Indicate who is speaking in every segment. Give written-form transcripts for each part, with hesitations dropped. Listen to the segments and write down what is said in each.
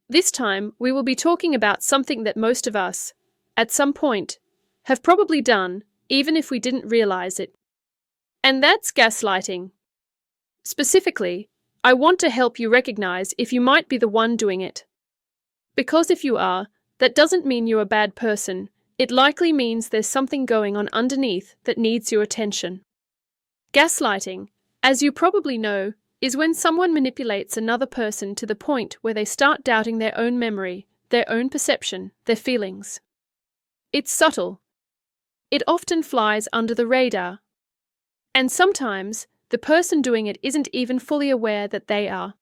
Speaker 1: This time, we will be talking about something that most of us, at some point, have probably done, even if we didn't realize it. And that's gaslighting. Specifically, I want to help you recognize if you might be the one doing it. Because if you are, that doesn't mean you're a bad person. It likely means there's something going on underneath that needs your attention. Gaslighting, as you probably know, is when someone manipulates another person to the point where they start doubting their own memory, their own perception, their feelings. It's subtle. It often flies under the radar. And sometimes, the person doing it isn't even fully aware that they are.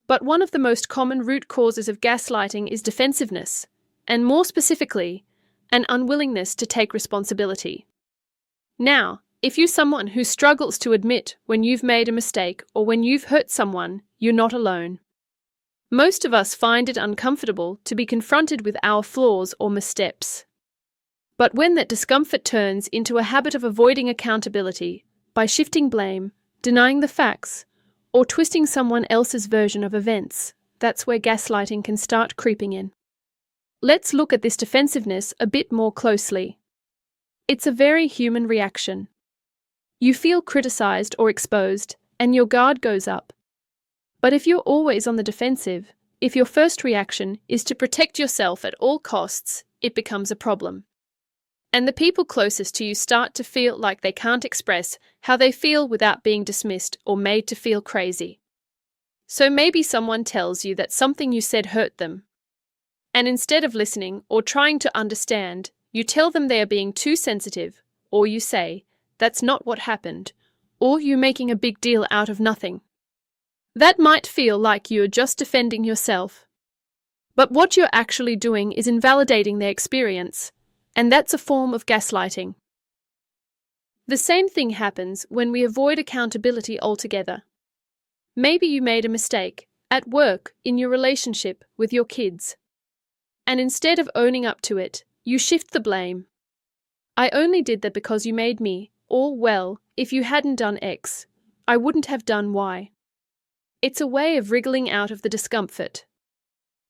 Speaker 1: But one of the most common root causes of gaslighting is defensiveness, and more specifically, an unwillingness to take responsibility. Now, if you're someone who struggles to admit when you've made a mistake or when you've hurt someone, you're not alone. Most of us find it uncomfortable to be confronted with our flaws or missteps. But when that discomfort turns into a habit of avoiding accountability, by shifting blame, denying the facts, or twisting someone else's version of events, that's where gaslighting can start creeping in. Let's look at this defensiveness a bit more closely. It's a very human reaction. You feel criticized or exposed, and your guard goes up. But if you're always on the defensive, if your first reaction is to protect yourself at all costs, it becomes a problem. And the people closest to you start to feel like they can't express how they feel without being dismissed or made to feel crazy. So maybe someone tells you that something you said hurt them. And instead of listening or trying to understand, you tell them they are being too sensitive, or you say, "That's not what happened," or you're making a big deal out of nothing. That might feel like you're just defending yourself. But what you're actually doing is invalidating their experience, and that's a form of gaslighting. The same thing happens when we avoid accountability altogether. Maybe you made a mistake at work, in your relationship, with your kids. And instead of owning up to it, you shift the blame. "I only did that because you made me," or, "Well, if you hadn't done X, I wouldn't have done Y." It's a way of wriggling out of the discomfort.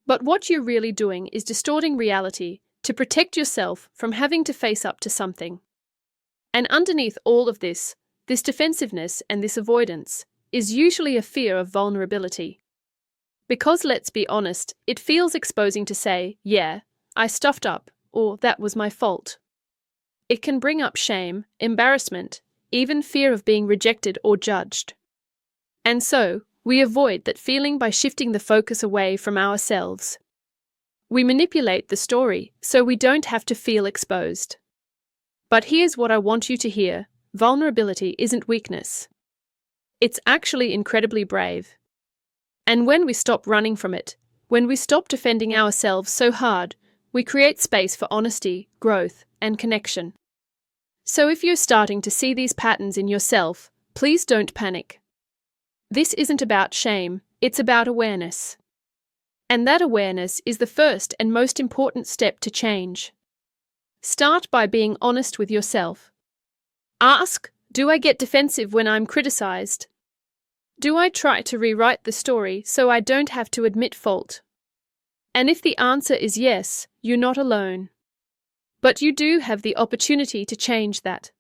Speaker 1: But what you're really doing is distorting reality to protect yourself from having to face up to something. And underneath all of this defensiveness and this avoidance, is usually a fear of vulnerability. Because let's be honest, it feels exposing to say, "Yeah, I stuffed up," or "That was my fault." It can bring up shame, embarrassment, even fear of being rejected or judged. And so, we avoid that feeling by shifting the focus away from ourselves. We manipulate the story so we don't have to feel exposed. But here's what I want you to hear: vulnerability isn't weakness. It's actually incredibly brave. And when we stop running from it, when we stop defending ourselves so hard, we create space for honesty, growth, and connection. So if you're starting to see these patterns in yourself, please don't panic. This isn't about shame, it's about awareness. And that awareness is the first and most important step to change. Start by being honest with yourself. Ask, do I get defensive when I'm criticized? Do I try to rewrite the story so I don't have to admit fault? And if the answer is yes, you're not alone. But you do have the opportunity to change that.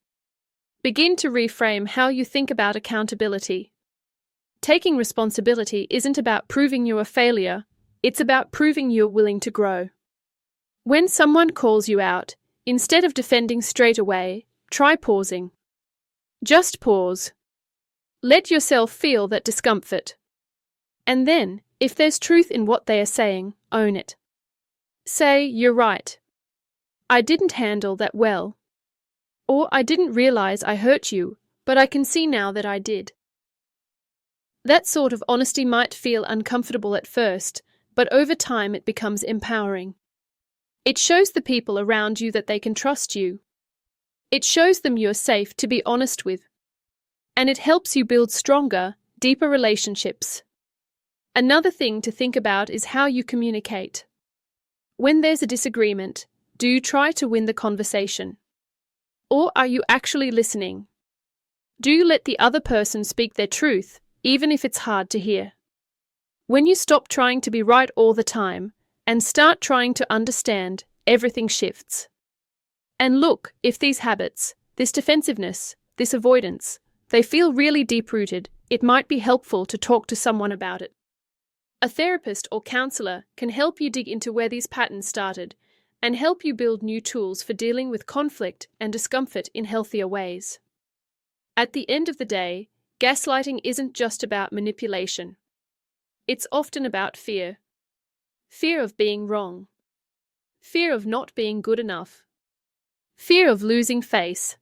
Speaker 1: Begin to reframe how you think about accountability. Taking responsibility isn't about proving you're a failure, it's about proving you're willing to grow. When someone calls you out, instead of defending straight away, try pausing. Just pause. Let yourself feel that discomfort. And then, if there's truth in what they are saying, own it. Say, "You're right. I didn't handle that well." Or, "I didn't realize I hurt you, but I can see now that I did." That sort of honesty might feel uncomfortable at first, but over time it becomes empowering. It shows the people around you that they can trust you. It shows them you're safe to be honest with. And it helps you build stronger, deeper relationships. Another thing to think about is how you communicate. When there's a disagreement, do you try to win the conversation? Or are you actually listening? Do you let the other person speak their truth, even if it's hard to hear? When you stop trying to be right all the time and start trying to understand, everything shifts. And look, if these habits, this defensiveness, this avoidance, they feel really deep-rooted, it might be helpful to talk to someone about it. A therapist or counselor can help you dig into where these patterns started and help you build new tools for dealing with conflict and discomfort in healthier ways. At the end of the day, gaslighting isn't just about manipulation. It's often about fear. Fear of being wrong. Fear of not being good enough. Fear of losing face.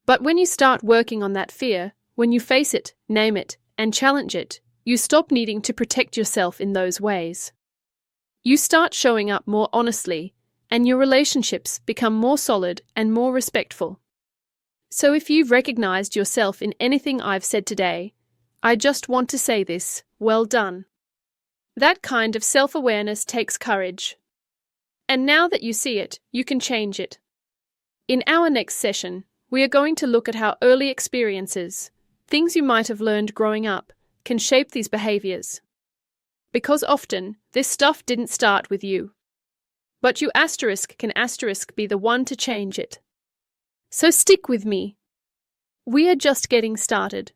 Speaker 1: But when you start working on that fear, when you face it, name it, and challenge it, you stop needing to protect yourself in those ways. You start showing up more honestly, and your relationships become more solid and more respectful. So if you've recognized yourself in anything I've said today, I just want to say this: well done. That kind of self-awareness takes courage. And now that you see it, you can change it. In our next session, we are going to look at how early experiences, things you might have learned growing up, can shape these behaviors. Because often, this stuff didn't start with you. But you can be the one to change it. So stick with me. We are just getting started.